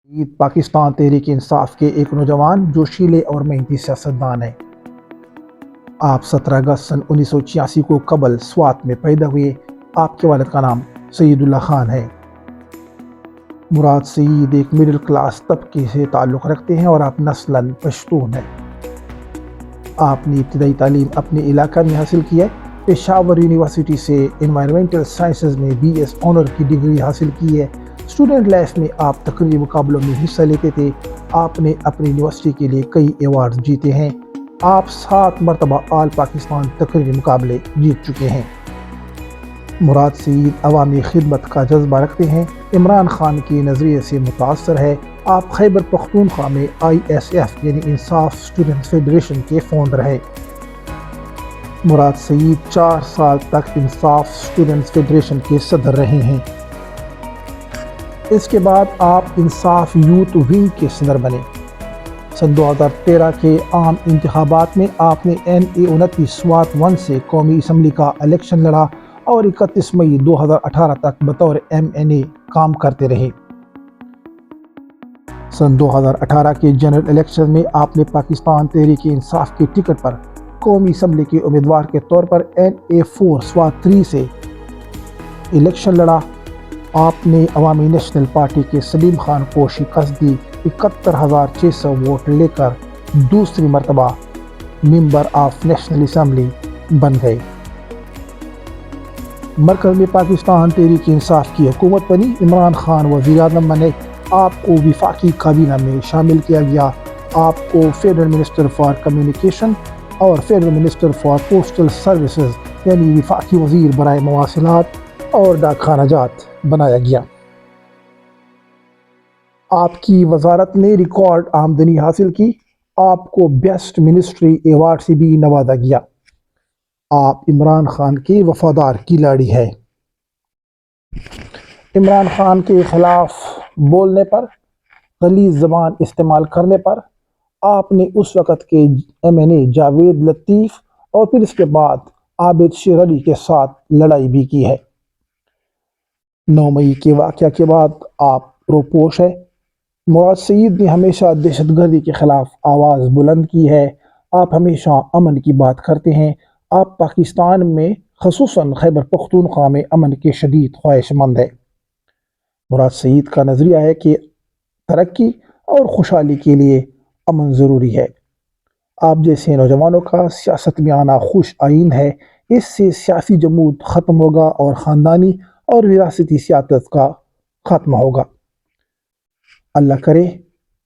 عید پاکستان تحریک انصاف کے ایک نوجوان جوشیلے اور محنتی سیاستدان ہیں۔ آپ 17 اگست سن 1986 کو قبل سوات میں پیدا ہوئے۔ آپ کے والد کا نام سعید اللہ خان ہے۔ مراد سعید ایک مڈل کلاس طبقے سے تعلق رکھتے ہیں اور آپ نسلاً پشتون ہیں۔ آپ نے ابتدائی تعلیم اپنے علاقہ میں حاصل کی ہے۔ پشاور یونیورسٹی سے انوائرمنٹل سائنسز میں BS آنر کی ڈگری حاصل کی ہے۔ اسٹوڈنٹ لائف میں آپ تقریری مقابلوں میں حصہ لیتے تھے۔ آپ نے اپنی یونیورسٹی کے لیے کئی ایوارڈز جیتے ہیں۔ آپ 7 مرتبہ آل پاکستان تقریری مقابلے جیت چکے ہیں۔ مراد سعید عوامی خدمت کا جذبہ رکھتے ہیں۔ عمران خان کے نظریے سے متاثر ہے۔ آپ خیبر پختونخوا میں ISF یعنی انصاف اسٹوڈنٹس فیڈریشن کے فاؤنڈر ہیں۔ مراد سعید 4 سال تک انصاف اسٹوڈنٹس فیڈریشن کے صدر رہے ہیں۔ اس کے بعد آپ انصاف یوتھ ونگ کے صدر بنے۔ سن 2013 کے عام انتخابات میں آپ نے NA-29 سوات 1 سے قومی اسمبلی کا الیکشن لڑا اور 31 مئی 2018 تک بطور MNA کام کرتے رہے۔ سن 2018 کے جنرل الیکشن میں آپ نے پاکستان تحریک انصاف کے ٹکٹ پر قومی اسمبلی کے امیدوار کے طور پر NA-4 سوات 3 سے الیکشن لڑا۔ آپ نے عوامی نیشنل پارٹی کے سلیم خان کو شکست دی۔ 71,600 ووٹ لے کر دوسری مرتبہ ممبر آف نیشنل اسمبلی بن گئے۔ مرکز میں پاکستان تحریک انصاف کی حکومت بنی۔ عمران خان وزیر اعظم بنے۔ آپ کو وفاقی کابینہ میں شامل کیا گیا۔ آپ کو فیڈرل منسٹر فار کمیونیکیشن اور federal minister for postal services یعنی وفاقی وزیر برائے مواصلات اور ڈاک خانہ جات بنایا گیا۔ آپ کی وزارت نے ریکارڈ آمدنی حاصل کی۔ آپ کو بیسٹ منسٹری ایوارڈ سے بھی نوازا گیا۔ آپ عمران خان کے وفادار کھلاڑی ہیں۔ عمران خان کے خلاف بولنے پر، غلیظ زبان استعمال کرنے پر آپ نے اس وقت کے MNA جاوید لطیف اور پھر اس کے بعد عابد شیر علی کے ساتھ لڑائی بھی کی ہے۔ 9 مئی کے واقعہ کے بعد آپ روپوش ہیں۔ مراد سعید نے ہمیشہ دہشت گردی کے خلاف آواز بلند کی ہے۔ آپ ہمیشہ امن کی بات کرتے ہیں۔ آپ پاکستان میں خصوصاً خیبر پختونخوا میں امن کے شدید خواہش مند ہیں۔ مراد سعید کا نظریہ ہے کہ ترقی اور خوشحالی کے لیے امن ضروری ہے۔ آپ جیسے نوجوانوں کا سیاست میں آنا خوش آئند ہے۔ اس سے سیاسی جمود ختم ہوگا اور خاندانی اور وراثتی سیاست کا خاتمہ ہوگا۔ اللہ کرے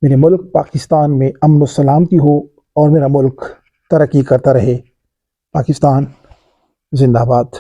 میرے ملک پاکستان میں امن و سلامتی ہو اور میرا ملک ترقی کرتا رہے۔ پاکستان زندہ باد۔